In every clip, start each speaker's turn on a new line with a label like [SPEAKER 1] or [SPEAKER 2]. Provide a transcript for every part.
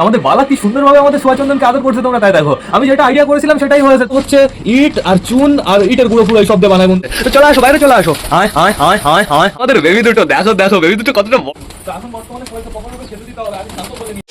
[SPEAKER 1] আমাদের বালা কি সুন্দরভাবে আমাদের সোয়াচন্দনকে আদর করছে তোমরা তাই দেখো। আমি যেটা আইডিয়া করেছিলাম সেটাই হয়েছে, হচ্ছে ইট আর চুন আর ইটের গুঁড়ো ফুড়ো এই শব্দে বানায় বন্ধু। তো চলে আসো, বাইরে চলে আসো। হায় হায় হায় হায় হায়, আমাদের বেবি দুটো দেখো দেখো, বেবি দুটো কতটা বড়। তো এখন বর্তমানে সবাইকে পকড়াকে ছেড়ে দিতে হবে, আমি শান্ত করে নিই।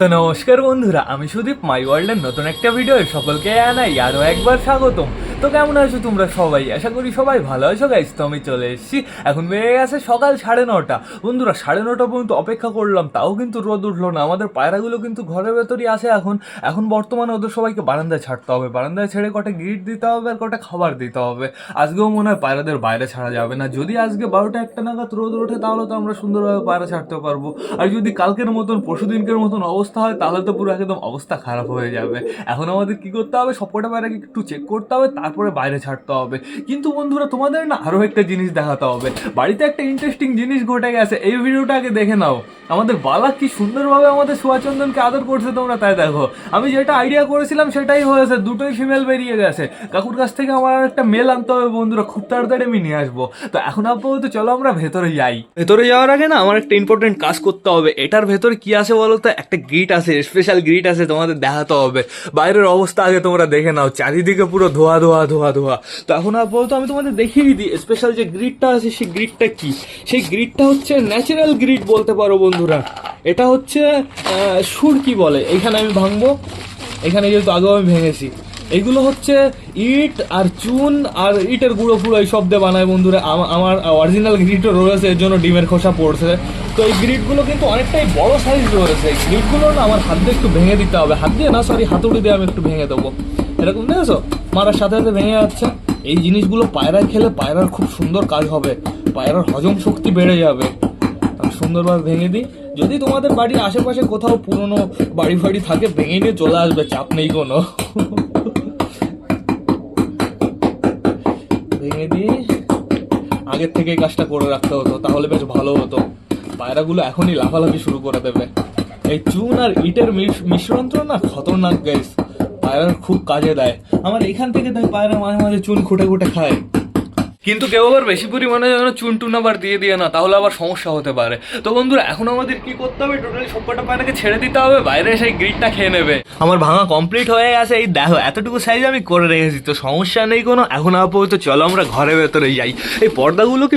[SPEAKER 1] তো নমস্কার বন্ধুরা, আমি সুদীপ, মাই ওয়ার্ল্ডের নতুন একটা ভিডিও সকলকে জানাই আরও একবার স্বাগতম। তো কেমন আছো তোমরা সবাই? আশা করি সবাই ভালো আছো গাইস। তো আমি চলে এসেছি, এখন বেড়ে গেছে সকাল 9:30। বন্ধুরা 9:30 পর্যন্ত অপেক্ষা করলাম, তাও কিন্তু রোদ উঠলো না। আমাদের পায়রাগুলো কিন্তু ঘরের ভেতরই আছে এখন বর্তমানে ওদের সবাইকে বারান্দায় ছাড়তে হবে, বারান্দায় ছেড়ে কটা গ্রিট দিতে হবে আর কটা খাবার দিতে হবে। আজকেও মনে হয় পায়রাদের বাইরে ছাড়া যাবে না। যদি আজকে 12টা-1টা নাগাদ রোদ ওঠে তাহলে তো আমরা সুন্দরভাবে পায়রা ছাড়তে পারবো। আর যদি কালকের মতন পরশুদিনকের মতন অবস্থা হয় তাহলে তো পুরো একদম অবস্থা খারাপ হয়ে যাবে। এখন আমাদের কি করতে হবে, সবকটা পায়রাকে একটু চেক করতে হবে, তারপরে বাইরে ছাড়তে হবে। কিন্তু বন্ধুরা তোমাদের না আরও একটা জিনিস দেখাতে হবে। বাড়িতে একটা ইন্টারেস্টিং জিনিস ঘটে গেছে, এই ভিডিওটা আগে দেখে নাও। আমাদের বালা কি সুন্দরভাবে আমাদের সোয়াচন্দনকে আদর করছে তোমরা তাই দেখো। আমি যেটা আইডিয়া করেছিলাম সেটাই হয়েছে, দুটোই ফিমেল বেরিয়ে গেছে। কাকুর কাছ থেকে আমার আর একটা মেল আনতে হবে বন্ধুরা, খুব তাড়াতাড়ি আমি নিয়ে আসবো। তো এখন আপাতত চলো আমরা ভেতরে যাই। ভেতরে যাওয়ার আগে না আমার একটা ইম্পর্টেন্ট কাজ করতে হবে। এটার ভেতরে কি আছে বলো তো? একটা গ্রিট আছে, স্পেশাল গ্রিট আছে, তোমাদের দেখাতে হবে। বাইরের অবস্থা আগে তোমরা দেখে নাও, চারিদিকে পুরো ধোয়া ধোয়া ধোয়া ধোয়া। তো এখন আপাতত আমি তোমাদের দেখিয়ে দিই স্পেশাল যে গ্রিটটা আছে সেই গ্রিটটা কি। সেই গ্রিটটা হচ্ছে ন্যাচারাল গ্রিট বলতে পারো বন্ধুরা। এটা হচ্ছে সুরকি বলে। এইখানে আমি ভাঙবো, এখানে যেহেতু আগেও আমি ভেঙেছি। এইগুলো হচ্ছে ইট আর চুন আর ইটের গুঁড়ো ফুড়ো এই শব্দে বানায় বন্ধুরা। আমার অরিজিনাল গ্রিটও রয়েছে, এর জন্য ডিমের খোসা পড়ছে। তো এই গ্রিটগুলো কিন্তু অনেকটাই বড় সাইজ রয়েছে। এই গ্রিটগুলো না আমার হাত দিয়ে একটু ভেঙে দিতে হবে, হাত দিয়ে না সরি হাতুড়ি দিয়ে আমি একটু ভেঙে দেবো। এরকম দেখেছো, মারার সাথে সাথে ভেঙে যাচ্ছে। এই জিনিসগুলো পায়রায় খেলে পায়রার খুব সুন্দর কাজ হবে, পায়রার হজম শক্তি বেড়ে যাবে। আমি সুন্দরভাবে ভেঙে দিই। যদি তোমাদের বাড়ির আশেপাশে কোথাও পুরনো বাড়ি ফাড়ি থাকে ভেঙে নিয়ে চলে আসবে, চাপ নেই কোনো। ভেঙে দিয়ে আগের থেকে কাজটা করে রাখতে হতো, তাহলে বেশ ভালো হতো। পায়রাগুলো এখনই লাফালাফি শুরু করে দেবে। এই চুন আর ইটের মিশ্রণটা না খতরনাক গাইস, পায়রার খুব কাজে দেয়। আমার এখান থেকে তাই পায়রা মাঝে মাঝে চুন খুঁটে খুঁটে খায়। কিন্তু কেউ আবার বেশি পরিমাণে যেন চুন টুন আবার দিয়ে না, তাহলে আবার সমস্যা হতে পারে। তো বন্ধুরা এখন আমাদের কি করতে হবে, টোটালি সবকটা পায়রাকে ছেড়ে দিতে হবে, বাইরে সেই গ্রিটটা খেয়ে নেবে। আমার ভাঙা কমপ্লিট হয়ে গেছে, এই দেখো এতটুকু সাইজ আমি করে রেখেছি, তো সমস্যা নেই কোনো। এখন আপাতত চলো আমরা ঘরের ভেতরে যাই। এই পর্দাগুলোকে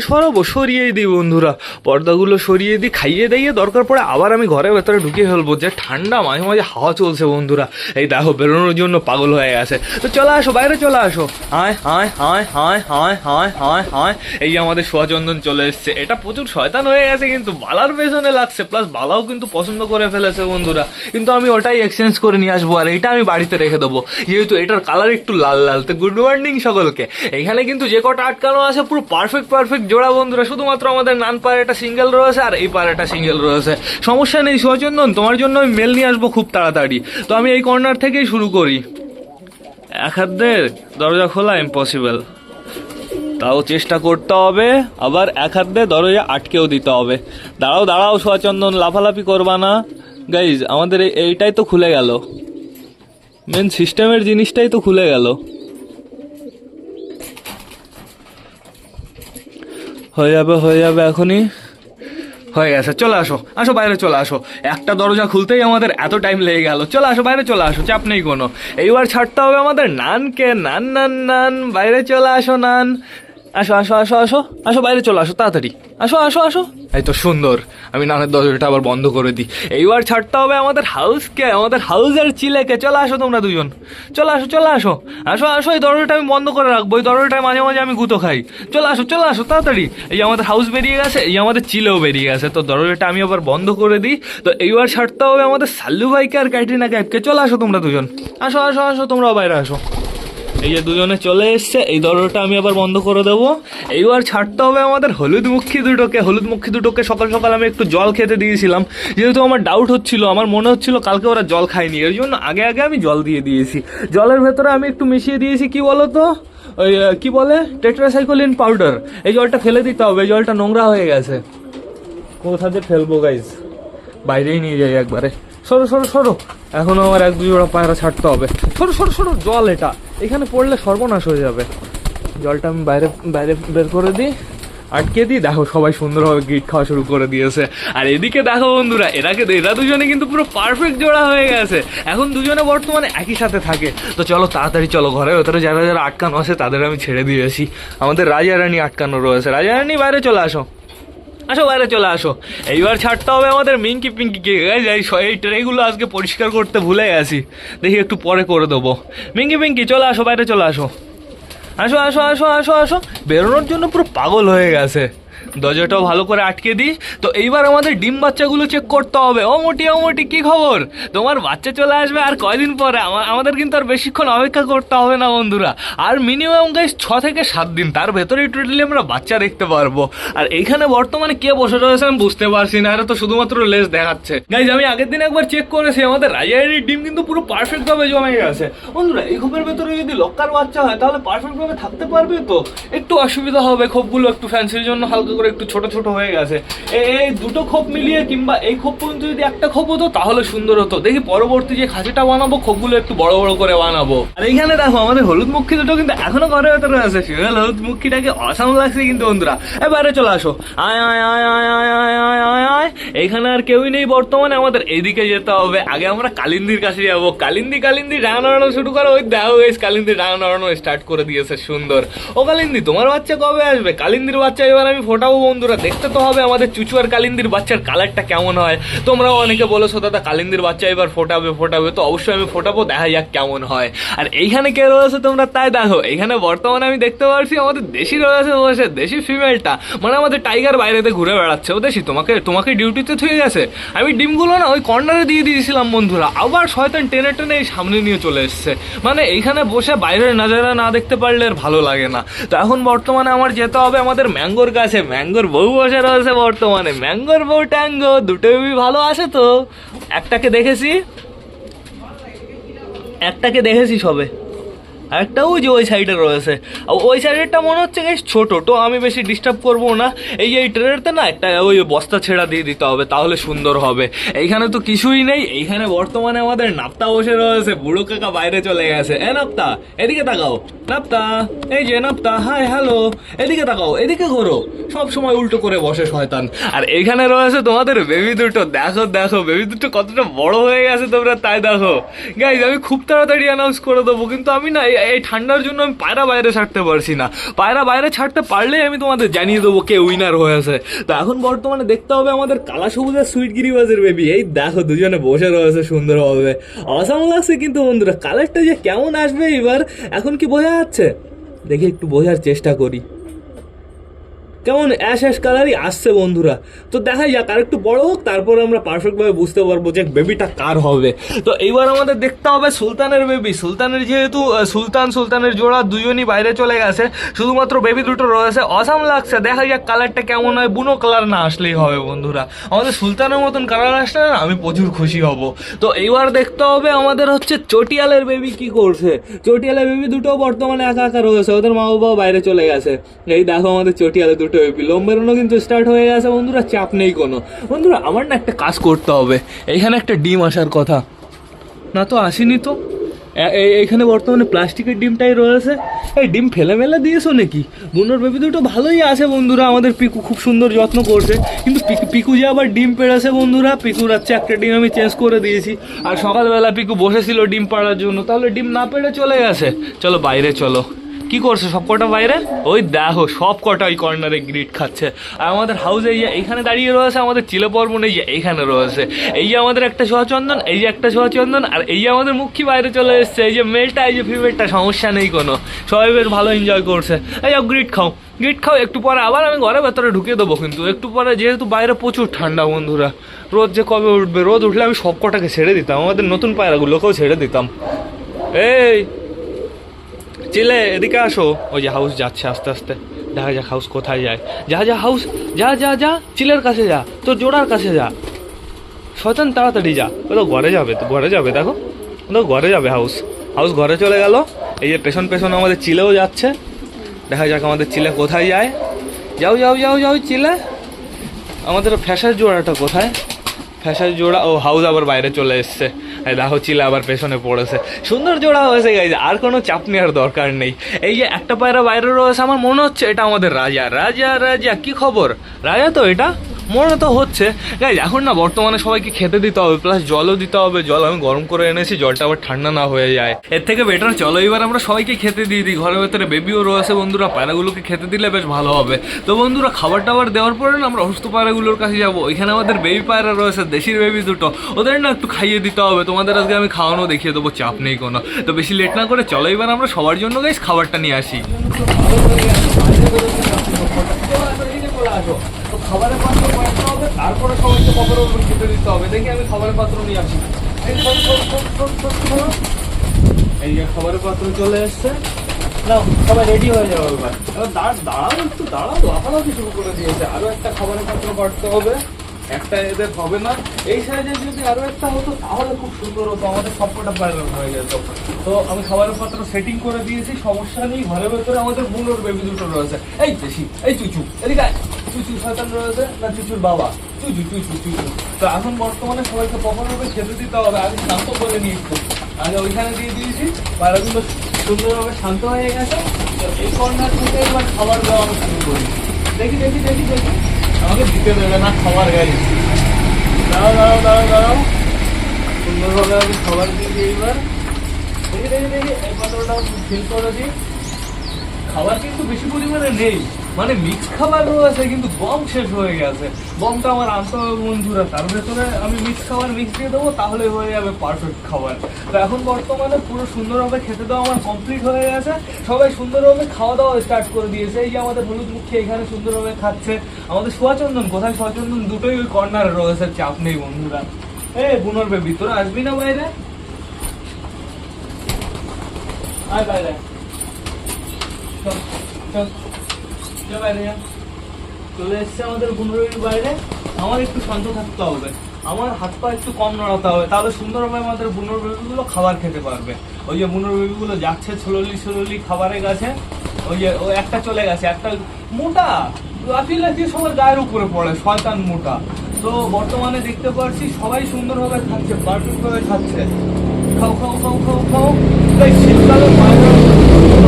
[SPEAKER 1] সরিয়েই দিই বন্ধুরা, পর্দাগুলো সরিয়ে দিই, খাইয়ে দিয়ে দরকার পড়ে আবার আমি ঘরের ভেতরে ঢুকিয়ে ফেলবো। যে ঠান্ডা, মাঝে মাঝে হাওয়া চলছে বন্ধুরা। এই দেখো বেরোনোর জন্য পাগল হয়ে গেছে। তো চলে আসো, বাইরে চলে আসো। হায় হায় হায় হায় হায় হায় হায় হায়, এই আমাদের সোয়াচন্দন চলে এসছে। এটা প্রচুর শয়তান হয়ে গেছে, কিন্তু বালার পেছনে লাগছে, প্লাস বালাও কিন্তু পছন্দ করে ফেলেছে বন্ধুরা। কিন্তু আমি ওটাই এক্সচেঞ্জ করে নিয়ে আসবো, আর এটা আমি বাড়িতে রেখে দেবো, যেহেতু এটার কালার একটু লাল লাল। তো গুড মর্নিং সকলকে। এখানে কিন্তু যে কটা আটকানো আছে পুরো পারফেক্ট জোড়া বন্ধুরা। শুধুমাত্র আমাদের নান পায়রাটা সিঙ্গেল রয়েছে আর এই পায়রাটা সিঙ্গেল রয়েছে। সমস্যা নেই সোয়াচন্দন, তোমার জন্য আমি মেল নিয়ে আসবো খুব তাড়াতাড়ি। তো আমি এই কর্নার থেকেই শুরু করি। এক হাত দিয়ে দরজা খোলা ইম্পসিবল, তাও চেষ্টা করতে হবে। আবার এক হাত দিয়ে দরজা আটকেও দিতে হবে। দাঁড়াও সোয়াচন্দন, লাফালাফি করবা না গাইজ। আমাদের এইটাই তো খুলে গেল, মেন সিস্টেমের জিনিসটাই তো খুলে গেল। হয়ে যাবে এখনই, হয়ে গেছে। চলে আসো বাইরে চলে আসো। একটা দরজা খুলতেই আমাদের এত টাইম লেগে গেল। চলে আসো বাইরে চলে আসো, চাপ নেই কোনো। এইবার ছাড়তে হবে আমাদের নানকে। নান বাইরে চলে আসো। নান আসো বাইরে চলে আসো, তাড়াতাড়ি আসো। এই তো সুন্দর, আমি নানের দরজাটা আবার বন্ধ করে দিই। এইবার ছাড়তে হবে আমাদের হাউসকে, আমাদের হাউসের চিলেকে। চলে আসো তোমরা দুজন, চলে আসো। এই দরজাটা আমি বন্ধ করে রাখবো, এই দরজাটায় মাঝে মাঝে আমি গুঁতো খাই। চলে আসো তাড়াতাড়ি। এই আমাদের হাউস বেরিয়ে গেছে, এই আমাদের চিলেও বেরিয়ে গেছে। তো দরজাটা আমি আবার বন্ধ করে দিই। তো এইবার ছাড়তে হবে আমাদের সাল্লু ভাইকে আর ক্যাটরিনা ক্যাফকে। চলে আসো তোমরা দুজন, আসো তোমরাও বাইরে আসো। এই যে দুজনে চলে এসছে, এই দরজাটা আমি আবার বন্ধ করে দেবো। এইবার ছাড়তে হবে আমাদের হলুদমুখী দুটোকে। সকাল সকাল আমি একটু জল খেতে দিয়েছিলাম, যেহেতু আমার ডাউট হচ্ছিল, আমার মনে হচ্ছিল কালকে ওরা জল খায়নি, এর জন্য আগে আমি জল দিয়ে দিয়েছি। জলের ভেতরে আমি একটু মিশিয়ে দিয়েছি কি বলো তো, ওই কি বলে, টেট্রাসাইক্লিন পাউডার। এই জলটা ফেলে দিতে হবে, এই জলটা নোংরা হয়ে গেছে। কোথাতে ফেলবো গাইজ, বাইরেই নিয়ে যাই একবারে। সরো। এখনো আমার 1-2 জোড়া পায়রা ছাড়তে হবে। সরো, জল এটা এখানে পড়লে সর্বনাশ হয়ে যাবে। জলটা আমি বাইরে বের করে দিই। আটকে দিই, দেখো সবাই সুন্দরভাবে গ্রিট খাওয়া শুরু করে দিয়েছে। আর এদিকে দেখো বন্ধুরা, এরা দুজনে কিন্তু পুরো পারফেক্ট জোড়া হয়ে গেছে। এখন দুজনে বর্তমানে একই সাথে থাকে। তো চলো তাড়াতাড়ি চলো, ঘরের ভেতরে যারা যারা আটকানো আছে তাদের আমি ছেড়ে দিয়েছি। আমাদের রাজা রানী আটকানো রয়েছে। রাজা রানী বাইরে চলে আসো, আসো বাইরে চলে আসো। এইবার ছাড়তে হবে আমাদের মিঙ্কি পিঙ্কিকে। এই ট্রেগুলো আজকে পরিষ্কার করতে ভুলে গেছি, দেখি একটু পরে করে দেবো। মিঙ্কি পিঙ্কি চলে আসো, বাইরে চলে আসো, আসো আসো আসো আসো আসো। বেরোনোর জন্য পুরো পাগল হয়ে গেছে। দরজাটাও ভালো করে আটকে দিই। তো এইবার আমাদের ডিম বাচ্চাগুলো চেক করতে হবে। ও মোটি, ও মোটি, কি খবর? তোমার বাচ্চা চলে আসবে আর কয়দিন পরে। আমাদের কিন্তু আর বেশিক্ষণ অপেক্ষা করতে হবে না বন্ধুরা। আর মিনিমাম গাইস 6 থেকে 7 দিন, তার ভেতরেই টোটালি আমরা বাচ্চা দেখতে পারবো। আর এইখানে বর্তমানে কে বসে রয়েছে আমি বুঝতে পারছি না, এটা তো শুধুমাত্র লেজ দেখাচ্ছে। গাইস আমি আগের দিন একবার চেক করেছি, আমাদের রাজাইয়ের ডিম কিন্তু পুরো পারফেক্ট ভাবে জমে গেছে বন্ধুরা। এই খোপের ভেতরে যদি লক্কার বাচ্চা হয় তাহলে পারফেক্ট ভাবে থাকতে পারবে। তো একটু অসুবিধা হবে, খোপগুলো একটু ফ্যান্সির জন্য হালকা করে একটু ছোট ছোট হয়ে গেছে। এই দুটো খোপ মিলিয়ে কিংবা এই খোপ পর্যন্ত যদি একটা খোপ হতো তাহলে সুন্দর হতো। দেখি পরবর্তী যে খাঁচিটা বানাবো খোপগুলো একটু বড় বড় করে বানাবো। আর এইখানে দেখো আমাদের হলুদ মুখী দুটো কিন্তু এখনো ঘরের ভেতরে আছে। ফিমেল হলুদ মুখীটাকে অসাম লাগছে কিন্তু বন্ধুরা। এবারে চলে আসো, আয় আয় আয় আয় আয় আয় আয় আয় আয়। এইখানে আর কেউই নেই বর্তমানে, আমাদের এইদিকে যেতে হবে। আগে আমরা কালিন্দির কাছে যাবো। কালিন্দি ডাঙা নাড়ানো শুরু করো। ওই দেখো গাইস কালিন্দি ডাঙা নাড়ানো স্টার্ট করে দিয়েছে, সুন্দর। ও কালিন্দি তোমার বাচ্চা কবে আসবে? কালিন্দির বাচ্চা এবার আমি ফোটাবো বন্ধুরা। দেখতে তো হবে আমাদের চুচু আর কালিন্দির বাচ্চার কালারটা কেমন হয়। তোমরাও অনেকে বলেছো দাদা কালিন্দির বাচ্চা এবার ফোটাবে, তো অবশ্যই আমি ফোটাবো, দেখা যাক কেমন হয়। আর এইখানে কে রয়েছে তোমরা তাই দেখো। এইখানে বর্তমানে আমি দেখতে পাচ্ছি আমাদের দেশি রয়েছে বসে, দেশি ফিমেলটা, মানে আমাদের টাইগার বাইরেতে ঘুরে বেড়াচ্ছে। ও দেশি তোমাকে ডিউটিতে থুয়ে গেছে। আমি ডিমগুলো না ওই কর্নারে দিয়ে দিয়েছিলাম বন্ধুরা, আবার শয়তান টেনে টেনে এই সামনে নিয়ে চলে এসছে। মানে এইখানে বসে বাইরের নাজারা না দেখতে পারলে আর ভালো লাগে না। তো এখন বর্তমানে আমার যেতে হবে আমাদের ম্যাঙ্গোর কাছে। ম্যাঙ্গোর বউ বসে রয়েছে বর্তমানে। ম্যাঙ্গোর বউ ট্যাঙ্গো দুটোই ভালো আছে তো। একটাকে দেখেছি সবে, একটা ওই যে ওই সাইডে রয়েছে। ওই সাইডেরটা মনে হচ্ছে বেশ ছোট, তো আমি বেশি ডিস্টার্ব করবো না। এই ট্রেতে না একটা ওই বস্তা ছেঁড়া দিয়ে দিতে হবে, তাহলে সুন্দর হবে। এইখানে তো কিছুই নেই। এইখানে বর্তমানে আমাদের নাপ্তা বসে রয়েছে। বুড়ো কাকা বাইরে চলে গেছে। নাপ্তা এদিকে তাকাও, নাপ্তা, এই যে নাপ্তা, হাই হ্যালো, এদিকে তাকাও, এদিকে ঘোরো। সব সময় উল্টো করে বসে শয়তান। আর এইখানে রয়েছে তোমাদের বেবি দুটো। দেখো দেখো বেবি দুটো কতটা বড় হয়ে গেছে তোমরা তাই দেখো। গাইজ আমি খুব তাড়াতাড়ি অ্যানাউন্স করে দেবো, কিন্তু আমি না এই ঠান্ডার জন্য আমি পায়রা বাইরে ছাড়তে পারছি না। পায়রা বাইরে ছাড়তে পারলেই আমি তোমাদের জানিয়ে দেবো কে উইনার হয়েছে। তো এখন বর্তমানে দেখতে হবে আমাদের কালা সবুজের সুইট গিরিবাজের বেবি। এই দেখো দুজনে বসে রয়েছে সুন্দরভাবে, অসাম লাগছে কিন্তু বন্ধুরা। কালারটা যে কেমন আসবে এবার এখন কি বোঝা যাচ্ছে? দেখি একটু বোঝার চেষ্টা করি। কেমন অ্যাশ কালারই আসছে বন্ধুরা। তো দেখা যাক আর একটু বড় হোক, তারপর আমরা পারফেক্টভাবে বুঝতে পারবো যে বেবিটা কার হবে। তো এইবার আমাদের দেখতে হবে সুলতানের বেবি। সুলতানের যেহেতু সুলতানের জোড়া দুজনই বাইরে চলে গেছে, শুধুমাত্র বেবি দুটো রয়েছে। অসাম লাগছে, দেখা যাক কালারটা কেমন হয়। বুনো কালার না আসলেই হবে বন্ধুরা। আমাদের সুলতানের মতন কালার আসলে না আমি প্রচুর খুশি হব। তো এইবার দেখতে হবে আমাদের হচ্ছে চটিয়ালের বেবি কি করছে। চটিয়ালের বেবি দুটো বর্তমানে একা একা রয়েছে, ওদের মা বাবাও বাইরে চলে গেছে। এই দেখো আমাদের চটিয়ালের দুটো লোম বেরোনো কিন্তু স্টার্ট হয়ে গেছে বন্ধুরা, চাপ নেই কোনো। বন্ধুরা আমার না একটা কাজ করতে হবে। এইখানে একটা ডিম আসার কথা না, তো আসেনি তো। এইখানে বর্তমানে প্লাস্টিকের ডিমটাই রয়েছে। এই ডিম ফেলে মেলে দিয়েছো নাকি? বুনোর বেবি দুটো ভালোই আছে বন্ধুরা। আমাদের পিকু খুব সুন্দর যত্ন করছে, কিন্তু পিকু যে আবার ডিম পেড়েছে বন্ধুরা। পিকুর হচ্ছে একটা ডিম আমি চেঞ্জ করে দিয়েছি। আর সকালবেলা পিকু বসেছিল ডিম পাড়ার জন্য, তাহলে ডিম না পেড়ে চলে গেছে। চলো বাইরে চলো। কি করছে সব কটা বাইরে? ওই দেখো সব কটা ওই কর্নারে গ্রিট খাচ্ছে। আর আমাদের হাউসে এইখানে দাঁড়িয়ে রয়েছে আমাদের চিলে পর্বণ। এইখানে রয়েছে এই যে আমাদের একটা সোহাচন্দন, এই যে একটা সোহাচন্দন, আর এই যে আমাদের মুখী বাইরে চলে এসছে। এই যে মেলটা, এই যে ফিমেলটা, সমস্যা নেই কোনো। সবাই বেশ ভালো এনজয় করছে। এই গ্রিট খাও একটু পরে আবার আমি ঘরের ভেতরে ঢুকিয়ে দেবো। কিন্তু একটু পরে যেহেতু বাইরে প্রচুর ঠান্ডা বন্ধুরা, রোদ যে কবে উঠবে। রোদ উঠলে আমি সব কটাকে ছেড়ে দিতাম, আমাদের নতুন পায়রাগুলোকেও ছেড়ে দিতাম। এই চিলে এদিকে আসো। ওই যে হাউস যাচ্ছে আস্তে আস্তে, দেখা যাক হাউস কোথায় যায়। যা হাউস, যা চিলের কাছে যা, তোর জোড়ার কাছে যা। শয়তান তাড়াতাড়ি যা, ও তো ঘরে যাবে দেখো, ও তো ঘরে যাবে। হাউস ঘরে চলে গেল। এই যে পেছন আমাদের চিলেও যাচ্ছে। দেখা যাক আমাদের চিলে কোথায় যায়। যাও চিলে। আমাদের ফ্যাশার জোড়াটা কোথায়? ফ্যাশার জোড়া ও হাউস আবার বাইরে চলে এসছে। এই দেখো চিলা আবার পেছনে পড়েছে, সুন্দর জোড়া হয়েছে গাইজ, আর কোনো চাপ নেওয়ার দরকার নেই। এই যে একটা পায়রা বাইরে রয়েছে, আমার মনে হচ্ছে এটা আমাদের রাজা। রাজা রাজা কি খবর? রাজা তো এটা মনে তো হচ্ছে গাইজ। এখন না বর্তমানে সবাইকে খেতে দিতে হবে, প্লাস জলও দিতে হবে। জল আমি গরম করে এনেছি, জলটা আবার ঠান্ডা না হয়ে যায়। এর থেকে বেটার চলো এবার আমরা সবাইকে খেতে দিয়ে দিই। ঘরের ভেতরে বেবিও রয়েছে বন্ধুরা, পায়রাগুলোকে খেতে দিলে বেশ ভালো হবে। তো বন্ধুরা খাবার টাবার দেওয়ার পরে না আমরা অসুস্থ পায়রাগুলোর কাছে যাবো। এখানে আমাদের বেবি পায়রা রয়েছে, দেশির বেবি দুটো, ওদের না একটু খাইয়ে দিতে হবে। তোমাদের আজকে আমি খাওয়ানো দেখিয়ে দেবো, চাপ নেই কোনো। তো বেশি লেট না করে চলো এবার আমরা সবার জন্য গাইস খাবারটা নিয়ে আসি। তো খাবারের পাত্র কয়েকটা হবে, তারপরে সবাইকে কবরের উপর খেতে দিতে হবে। দেখি আমি খাবারের পাত্র নিয়ে আসি। এই যে খাবারের পাত্র চলে এসছে, না সবাই রেডি হয়ে যাবে এবার। এবার দাঁড়াও একটু, দাঁড়াও লাফালাফি শুরু করে দিয়েছে। আরো একটা খাবারের পাত্র কাটতে হবে, একটা এদের হবে না। এই সাইজে যদি আরো একটা হতো তাহলে খুব সুন্দর হতো, আমাদের সবকটা পায়রা হয়ে যেত। তো আমি খাবারের পাত্র সেটিং করে দিয়েছি, সমস্যা নেই। ঘরের ভেতরে আমাদের বুনোর বেবি দুটো রয়েছে। এই দেশি, এই চুচু এদিকে, চুচু শয়তান রয়েছে না, চুচুর বাবা চুচু চুচু চুচু। তো এখন বর্তমানে সবাইকে কখনোভাবে খেতে দিতে হবে। আগে শান্ত করে নিয়ে একটু আগে ওইখানে দিয়ে দিয়েছি, পায়রাগুলো সুন্দরভাবে শান্ত হয়ে গেছে। তো এই কর্নার থেকে এবার খাবার দেওয়া আমি শুরু করি। দেখি দেখি দেখি দেখি, আমাকে দিতে দেবে না খাবার গাড়ি। দাঁড়াও দাঁড়াও দাঁড়াও দাঁড়াও, সুন্দরভাবে আমি খাবার দিয়ে দিই এবার। দেখি দেখি দেখি, এই পাত্রটা ফিল করে দিই। খাবার কিন্তু বেশি পরিমাণে নেই, মানে মিক্স খাবার রয়েছে কিন্তু গম শেষ হয়ে গেছে। গমটা আমার আনতে হবে বন্ধুরা, তার ভেতরে আমি মিক্স খাবার মিক্স দিয়ে দেবো, তাহলে হয়ে যাবে পারফেক্ট খাবার। তো এখন বর্তমানে পুরো সুন্দরভাবে খেতে দেওয়া আমার কমপ্লিট হয়ে গেছে। সবাই সুন্দরভাবে খাওয়া দাওয়া স্টার্ট করে দিয়েছে। এই যে আমাদের হলুদ মুখী এখানে সুন্দরভাবে খাচ্ছে। আমাদের সোয়াচন্দন কোথায়? সোয়াচন্দন দুটোই ওই কর্নারে রয়েছে, চাপ নেই বন্ধুরা। এ বুনোর বেবি তোরা আসবি না বাইরে? আয় বাইরে চল চল চল বাইরে যা। চলে এসছে আমাদের বুনোরের বাইরে। আমার একটু শান্ত থাকতে হবে, আমার হাত পা একটু কম নড়াতে হবে, তাহলে সুন্দরভাবে আমাদের বুনোর বেবিগুলো খাবার খেতে পারবে। ওই যে বুনোর বেবিগুলো যাচ্ছে স্লোলি স্লোলি খাবারের কাছে। ওই যে ও একটা চলে গেছে, একটা মোটা লাফিয়ে লাফিয়ে সবার গায়ের উপরে পড়ে, শয়তান মোটা। তো বর্তমানে দেখতে পাচ্ছি সবাই সুন্দরভাবে খাচ্ছে, পারফেক্ট ভাবে খাচ্ছে। খাও খাও খাও খাও খাও। তাই শীতকালে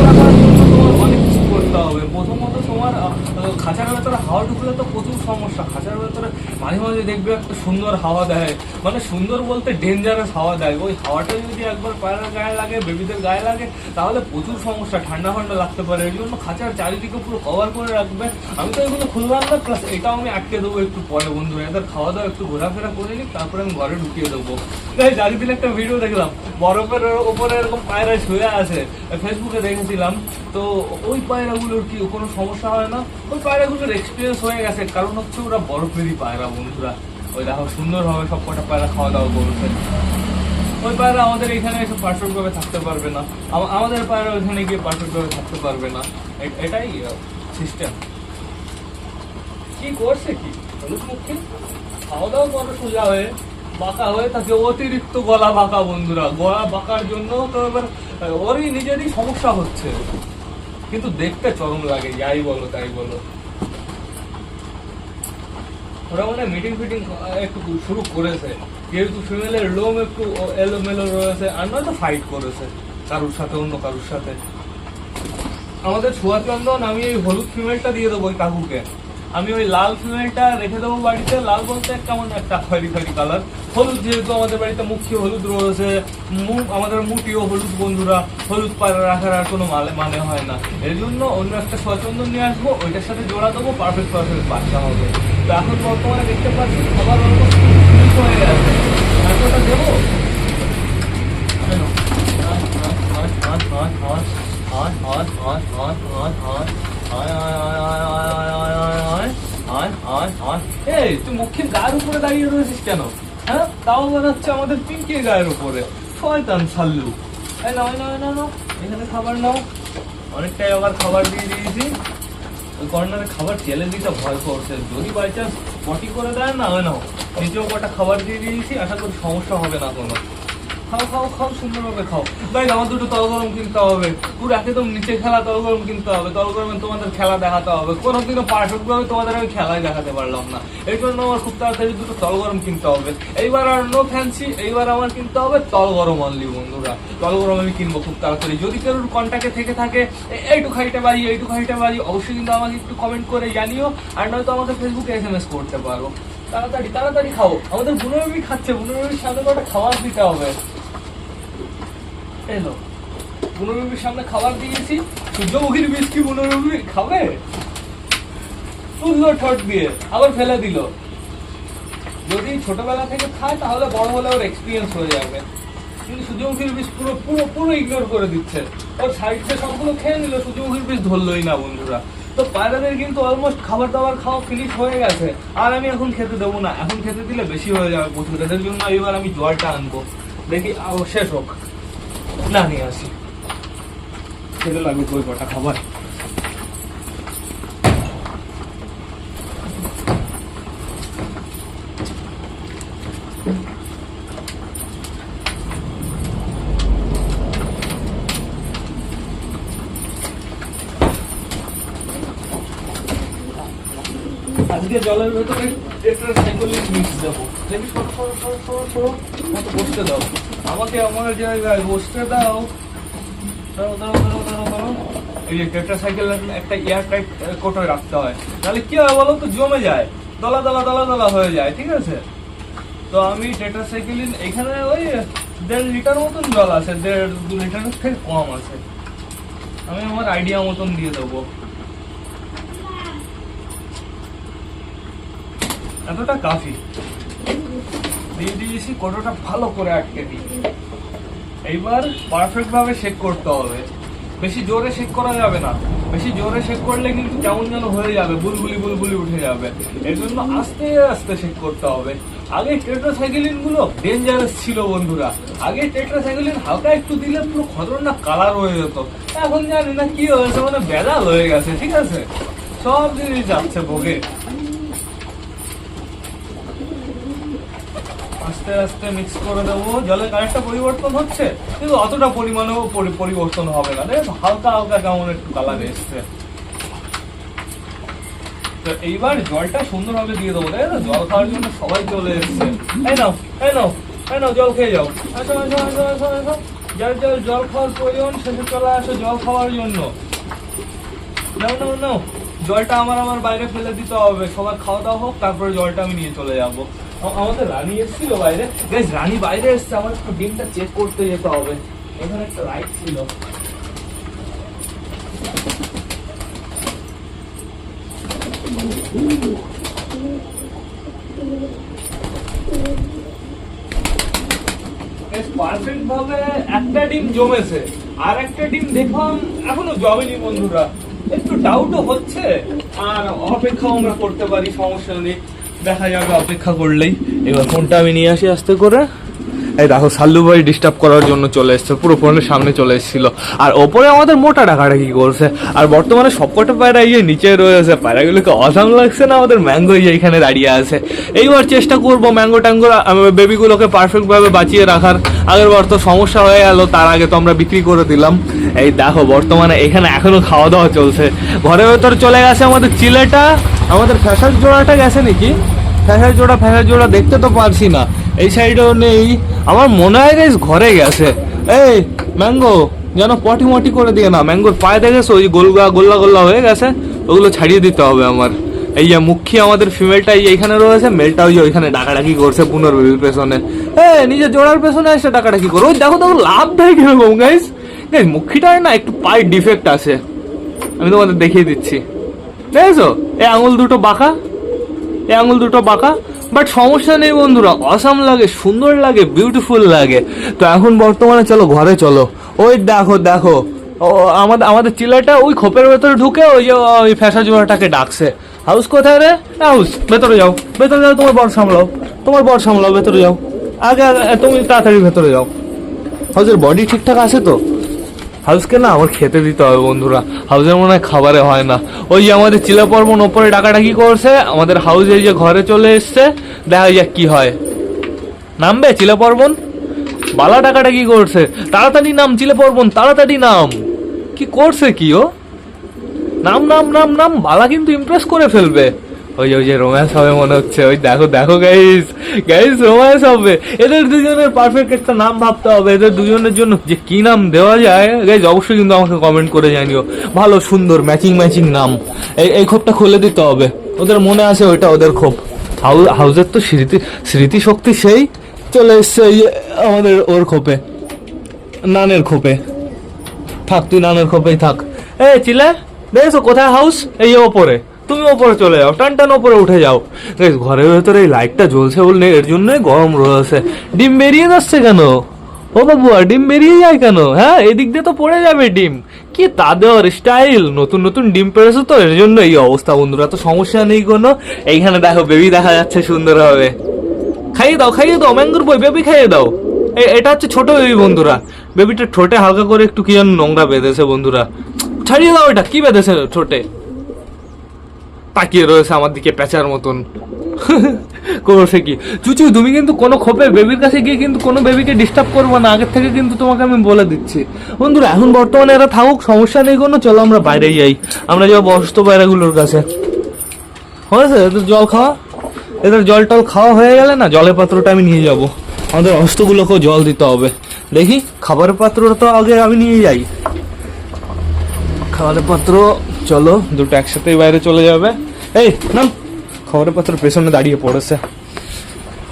[SPEAKER 1] রাখার জন্য তোমার অনেক কিছু করতে হবে। প্রথমত তোমার খাঁচার ভেতরে হাওয়া ঢুকলে তো প্রচুর সমস্যা। খাঁচার ভেতরে মাঝে মাঝে দেখবে একটা সুন্দর হাওয়া দেয়, মানে সুন্দর বলতে ডেঞ্জারাস হাওয়া দেয়। ওই হাওয়াটা যদি একবার পায়রার গায়ে লাগে, বেবিদের গায়ে লাগে, তাহলে প্রচুর সমস্যা, ঠান্ডা ঠান্ডা লাগতে পারে। এই জন্য খাঁচার চারিদিকে পুরো কভার করে রাখবে। আমি তো এগুলো খুললাম না, প্লাস এটাও আমি আটকে দেবো একটু পরে বন্ধু। এদের খাওয়া দাওয়া একটু ঘোরাফেরা করে নিই, তারপরে আমি ঘরে ঢুকিয়ে দেবো। চারিদিকে একটা ভিডিও দেখলাম, বরফের ওপরে এরকম পায়রা শুয়ে আছে, ফেসবুকে দেখেছিলাম। তো ওই পায়রাগুলোর কি কোনো সমস্যা হয় না? ওই পায়রাগুলোর এক্সপিরিয়েন্স হয়ে গেছে, কারণ হচ্ছে ওরা বরফেরই পায়রা বন্ধুরা। ওই দেখো সুন্দরভাবে সব কটা পায়রা খাওয়া দাওয়া করছে। ওই পায়রা আমাদের এখানে এসে পারফেক্ট ভাবে থাকতে পারবে না, আমাদের পায়রা ওইখানে গিয়ে পারফেক্ট ভাবে থাকতে পারবে না। এটাই সিস্টেম। কি করছে কি হলুদ মুখী? খাওয়া দাওয়া করে সোজা হয়ে বাঁকা হয়ে থাকে, অতিরিক্ত গলা বাঁকা বন্ধুরা। গলা বাঁকার জন্য তো এবার ওরই নিজেরই সমস্যা হচ্ছে, কিন্তু দেখতে চরম লাগে, যাই বলো তাই বলো। ওরা মানে মিটিং ফিটিং একটু শুরু করেছে, যেহেতু ফিমেলের লোম একটু এলোমেলো রয়েছে, আর নয়তো ফাইট করেছে কারুর সাথে, অন্য কারুর সাথে। আমাদের ছোঁয়াচন্দন আমি এই হলুদ ফিমেলটা দিয়ে দেবো ওই কাকুকে। আমি ওই লাল ফিমেলটা রেখে দেবো বাড়িতে। লাল বলতে কেমন একটা খয়েরি খয়েরি কালার। হলুদ যেহেতু আমাদের বাড়িতে মুখী হলুদ রয়েছে, আমাদের মুটিও হলুদ বন্ধুরা, হলুদ পায়রা রাখার আর কোনো মানে হয় না। এই জন্য অন্য একটা সচন্দন নিয়ে আসবো, ওইটার সাথে জোড়া দেবো, পারফেক্ট পারফেক্ট বাচ্চা হবে। তো এখন বর্তমানে দেখতে পাচ্ছি খাবার অলমোস্ট ফিনিশ হয়ে গেছে। ওটা দেবো তুই মুখের গায়ের উপরে দাঁড়িয়ে রয়েছিস কেন? হ্যাঁ, তাও মনে হচ্ছে আমাদের পিঙ্কের গায়ের উপরে। শয়তান ছাল্লু। নাও নাও নাও নাও, এখানে খাবার নাও। অনেকটাই আবার খাবার দিয়ে দিয়েছি। ওই কর্নারে খাবার চেলে দিতে ভয় করছে, যদি বাই চান্স পটি করে দেয় না। নাও নিচেও কটা খাবার দিয়ে দিয়েছি, আশা করি সমস্যা হবে না কোনো। খাও খাও খাও সুন্দরভাবে খাও। গাইস আমার দুটো তল গরম কিনতে হবে, পুরো একদম নিচে খেলা তল গরম কিনতে হবে। তল গরমে তোমাদের খেলা দেখাতে হবে, কোনোদিনও পারফেক্ট ভাবে তোমাদের আমি খেলাই দেখাতে পারলাম না, এই জন্য আমার খুব তাড়াতাড়ি দুটো তল গরম কিনতে হবে। এইবার আর নো ফ্যান্সি, এইবার আমার কিনতে হবে তল গরম অনলি বন্ধুরা। তল গরম আমি কিনবো খুব তাড়াতাড়ি। যদি কারোর কন্ট্যাক্টে থেকে থাকে এইটুকু হাইটে বাড়ি অবশ্যই কিন্তু আমাকে একটু কমেন্ট করে জানিও, আর নয়তো আমাকে ফেসবুকে SMS করতে পারো। তাড়াতাড়ি তাড়াতাড়ি খাও, আমাদের বুনোরবি খাচ্ছে, বুনোরবির সামনে কটা খাবার দিতে হবে। এলো বুনোরবির সামনে খাবার দিয়েছি, সূর্যমুখীর বীজ কি বুনোরবি খাবে? তুললো ঠোঁট দিয়ে, আবার ফেলে দিল। যদি ছোটবেলা থেকে খায় তাহলে বড় হলে ওর এক্সপিরিয়েন্স হয়ে যাবে, কিন্তু সূর্যমুখীর বীজ পুরো পুরো পুরো ইগনোর করে দিচ্ছে। ওর সাইডে সবগুলো খেয়ে নিল, সূর্যমুখীর বীজ ধরলোই না বন্ধুরা। তো পায়রাদের কিন্তু অলমোস্ট খাবার দাবার খাওয়া ফিনিশ হয়ে গেছে, আর আমি এখন খেতে দেবো না। এখন খেতে দিলে বেশি হয়ে যাবে প্রচুর, এদের জন্য এবার আমি জলটা আনবো, দেখি শেষ হোক না, নিয়ে আসি। খেতে লাগবে ওই কটা খাবার। আজকে জলের ভেতরে টেট্রাসাইক্লিন মিক্স দেবো, দেখি মতো বসতে দাও আমাকে, আমার জায়গায় বসতে দাও। এই যে টেট্রাসাইক্লিন একটা এয়ার টাইট কোটোয় রাখতে হয়, তাহলে কি হয় বলো তো, জমে যায়, দলা দলা দলা দলা হয়ে যায়, ঠিক আছে? তো আমি টেট্রাসাইক্লিন এখানে ওই 1.5 লিটার মতন জল আছে, 1.5-2 লিটারের থেকে কম আছে, আমি আমার আইডিয়া মতন দিয়ে দেবো। এতটা কাফি দিয়ে দিয়েছি, কোটোটা ভালো করে আটকে দিই। এইবার পারফেক্ট ভাবে শেক করতে হবে, বেশি জোরে শেক করা যাবে না, বেশি জোরে শেক করলে কিন্তু কেমন যেন হয়ে যাবে, বুলবুলি বুলবুলি উঠে যাবে। এর জন্য আস্তে আস্তে শেক করতে হবে। আগে টেট্রাসাইক্লিন গুলো ডেঞ্জারাস ছিল বন্ধুরা, আগে টেট্রাসাইক্লিন হালকা একটু দিলে পুরো খতরনাক কালার হয়ে যেত। এখন জানি না কি হয়েছে, মানে বেদাল হয়ে গেছে, ঠিক আছে? সব জিনিস যাচ্ছে ভোগে। আস্তে আস্তে মিক্স করে দেবো, জলের কালারটা পরিবর্তন হচ্ছে কিন্তু অতটা পরিমাণেও পরিবর্তন হবে না, হালকা হালকা কেমন একটু কালার এসছে। তো এইবার জলটা সুন্দরভাবে দিয়ে দেবো, তাই না? জল খাওয়ার জন্য সবাই চলে এসছে। এই নাও এই নাও এই নাও, জল খেয়ে যাও। আসো আসো আসো আসো আসো, যার যার জল খাওয়ার প্রয়োজন শেষে চলে আসো জল খাওয়ার জন্য। নাও নাও নাও, জলটা আমার বাইরে ফেলে দিতে হবে, সবার খাওয়া দাওয়া হোক, তারপরে জলটা আমি নিয়ে চলে যাবো। আমাদের রানী এসেছিল বাইরে, গাইস রানী বাইরে এসছে, আমার একটু ডিমটা চেক করতে যেতে হবে। এখানে একটা লাইট ছিল, পারফেক্ট ভাবে একটা ডিম জমেছে, আর একটা ডিম দেখলাম এখনো জমেনি বন্ধুরা, একটু ডাউটও হচ্ছে। আর অপেক্ষাও আমরা করতে পারি, সমস্যা নেই, দেখা যাবে অপেক্ষা করলেই। এবার ফোনটা আমি নিয়ে আসি আস্তে করে। এই দেখো সাল্লু ভাই ডিস্টার্ব করার জন্য চলে এসছে, পুরো ফোনের সামনে চলে এসেছিল, আর ওপরে আমাদের মোটা টাকাটা কি করছে। আর বর্তমানে সবকটা পায়রা এই যে নিচে রয়েছে, পায়রাগুলোকে অসাম লাগছে না? আমাদের ম্যাঙ্গো এইখানে দাঁড়িয়ে আছে। এইবার চেষ্টা করবো ম্যাঙ্গো ট্যাঙ্গো বেবিগুলোকে পারফেক্ট ভাবে বাঁচিয়ে রাখার। আগের বার তো সমস্যা হয়ে গেল, তার আগে তো আমরা বিক্রি করে দিলাম। এই দেখো বর্তমানে এখানে এখনো খাওয়া দাওয়া চলছে। ঘরের ভেতরে চলে গেছে আমাদের চিলেটা, আমাদের ফ্যাশার জোড়াটা গেছে নাকি? ফ্যাশার জোড়া দেখতে তো পারছি না, এই সাইডেও নেই, আমার মনে হয় গাইস ঘরে গেছে। এই ম্যাঙ্গো যেন পটি মটি করে দিয়ে না, ম্যাঙ্গোর পায়ে দেখেছো ওই গোল্লা গোল্লা হয়ে গেছে, ওগুলো ছাড়িয়ে দিতে হবে আমার। এই যে মুখী আমাদের ফিমেলটা এইখানে রয়েছে, মেলটা ওই ওইখানে ডাকাডাকি করছে পুনর বেবির পেছনে। নিজের জোড়ার পেছনে এসে ডাকাডাকি করো, ওই দেখো দেখো লাভ দেয় কিরকম গাইস। গাইস মুখীটার না একটু পায়ের ডিফেক্ট আছে, আমি তোমাদের দেখিয়ে দিচ্ছি, দেখেছো? এই আঙুল দুটো বাঁকা, বাট সমস্যা নেই বন্ধুরা, অসাম লাগে, সুন্দর লাগে, বিউটিফুল লাগে। তো এখন বর্তমানে চলো ঘরে চলো। ওই দেখো ও আমাদের চিলাটা ওই খোপের ভেতরে ঢুকে ওই যে ওই ফ্যাশা জোড়াটাকে ডাকছে। হাউস কোথায় রে? হাউস ভেতরে যাও, তোমার বর সামলাও, ভেতরে যাও আগে, তুমি তাড়াতাড়ি ভেতরে যাও। হাউসের বডি ঠিকঠাক আছে তো? হাউসকে না আমার খেতে দিতে হবে বন্ধুরা, হাউসের মনে হয় খাবারে হয় না। ওই যে আমাদের চিলা পর্বন ওপরে ডাকাডাকি করছে, আমাদের হাউস এই যে ঘরে চলে এসছে, দেখা যাক কি হয়। নামবে চিলা পর্বন? বালা টাকাটা কি করছে? তাড়াতাড়ি নাম চিলে পড়বন, তাড়াতাড়ি নাম। কি করছে কি ও? নাম নাম নাম নাম, বালা কিন্তু ইমপ্রেস করে ফেলবে। ওই যে রোম্যান্স হবে মনে হচ্ছে, ওই দেখো দেখো গাইস, গাইস রোম্যান্স হবে। এদের দুজনের পারফেক্ট একটা নাম ভাবতে হবে, এদের দুজনের জন্য যে কি নাম দেওয়া যায় গাইস অবশ্যই কিন্তু আমাকে কমেন্ট করে জানিও। ভালো সুন্দর ম্যাচিং ম্যাচিং নাম। এই খোপটা খুলে দিতে হবে, ওদের মনে আছে ওইটা ওদের খোপ। হাউজের তো স্মৃতিশক্তি সেই চলে এসছে আমাদের ওর খোপে, নানের খোপে। থাক তুই নানের খোপেই থাক। চিলে দেখেছো কোথায় হাউস? এই ওপরে, তুমি ওপরে চলে যাও, টান টান ওপরে উঠে যাও। ঘরের ভেতরে এই লাইটটা জ্বলছে বললে এর জন্যই গরম রয়েছে। ডিম বেরিয়ে যাচ্ছে কেন ও বাবু? আর ডিম বেরিয়ে যায় কেন? হ্যাঁ, এদিক দিয়ে তো পড়ে যাবে ডিম। কি তা দেওয়ার স্টাইল, নতুন নতুন ডিম পেড়েছে তো এর জন্য এই অবস্থা বন্ধুরা। তো সমস্যা নেই কোনো। এইখানে দেখো বেবি দেখা যাচ্ছে সুন্দর হবে। খাইয়ে দাও ম্যাঙ্গুর বই, বেবি খাইয়ে দাও। এটা হচ্ছে ছোট বেবি বন্ধুরা। বেবিটা ঠোঁটে হালকা করে একটু কি যেন নোংরা বেঁধেছে বন্ধুরা, ছাড়িয়ে দাও। এটা কি বেঁধেছে ঠোঁটে? তাকিয়ে রয়েছে আমার দিকে প্যাঁচার মতন। করছে কি? চুচু তুমি কিন্তু কোনো খোপে বেবির কাছে গিয়ে কিন্তু কোনো বেবিকে ডিস্টার্ব করবো না, আগের থেকে কিন্তু তোমাকে আমি বলে দিচ্ছি বন্ধুরা। এখন বর্তমানে এরা থাকুক, সমস্যা নেই কোনো। চলো আমরা বাইরে যাই, আমরা যাবো অসুস্থ পায়রাগুলোর কাছে। হয়েছে এদের জল খাওয়া, এদের জল টল খাওয়া হয়ে গেলে না জলের পাত্রটা আমি নিয়ে যাব। আমাদের অসুস্থগুলোকেও জল দিতে হবে। দেখি খাবারের পাত্রটা তো আগে আমি নিয়ে যাই। খাবারের পাত্র চলো, দুটো একসাথেই বাইরে চলে যাবে। এই নাম, খাবারের পাত্র পেছনে দাঁড়িয়ে পড়েছে।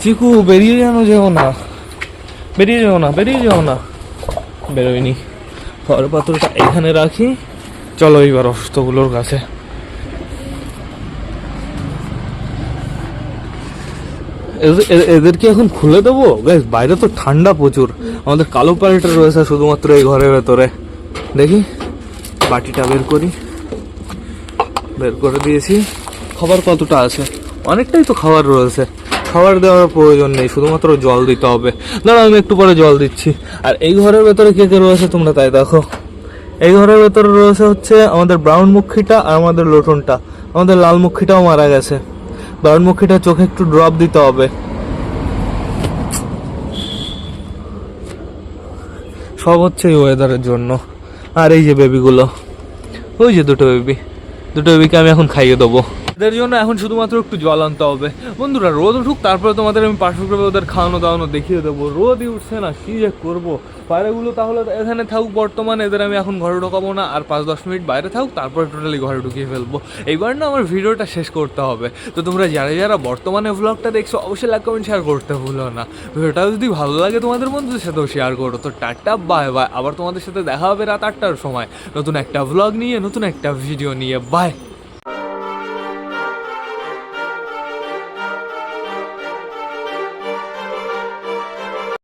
[SPEAKER 1] চিকু বেরিয়ে যেও না, বেরিয়ে যেও না। বেরোয়নি। খাবারের পাত্রটা এখানে রাখি। চলো এইবার অসুস্থগুলোর কাছে। এদেরকে এখন খুলে দেবো গাইস? বাইরে তো ঠান্ডা প্রচুর। আমাদের কালো পায়রাটা রয়েছে শুধুমাত্র এই ঘরের ভেতরে। দেখি বাটিটা বের করি, বের করে দিয়েছি। খাবার কতটা আছে? অনেকটাই তো খাবার রয়েছে। খাবার দেওয়ার প্রয়োজন নেই, শুধুমাত্র জল দিতে হবে। দাঁড়াও আমি একটু পরে জল দিচ্ছি। আর এই ঘরের ভেতরে কে কে রয়েছে তোমরা তাই দেখো। এই ঘরের ভেতরে রয়েছে হচ্ছে আমাদের ব্রাউন মুখিটা আর আমাদের লোটনটা। আমাদের লাল মুখিটাও মারা গেছে। ব্রাউন মুখিটা চোখে একটু ড্রপ দিতে হবে। সব হচ্ছে এই ওয়েদারের জন্য। আর এই যে বেবিগুলো, ওই যে দুটো বেবিকে আমি এখন খাইয়ে দেবো। এদের জন্য এখন শুধুমাত্র একটু জল আনতে হবে বন্ধুরা। রোদ উঠুক, তারপরে তোমাদের আমি পারফেক্টভাবে ওদের খাওয়ানো দাওয়ানো দেখিয়ে দেবো। রোদই উঠছে না, কি যে করবো। পায়রাগুলো তাহলে এখানে থাকুক বর্তমানে, এদের আমি এখন ঘরে ঢোকাবো না। আর 5-10 মিনিট বাইরে থাকুক, তারপরে টোটালি ঘরে ঢুকিয়ে ফেলবো। এইবার না আমার ভিডিওটা শেষ করতে হবে। তো তোমরা যারা বর্তমানে ভ্লগটা দেখছো অবশ্যই লাইক কমেন্ট শেয়ার করতে ভুলো না। ভিডিওটা যদি ভালো লাগে তোমাদের বন্ধুদের সাথেও শেয়ার করো। তো টাটা বাই বাই। আবার তোমাদের সাথে দেখা হবে রাত 8টার সময় নতুন একটা ভ্লগ নিয়ে, নতুন একটা ভিডিও নিয়ে। বাই।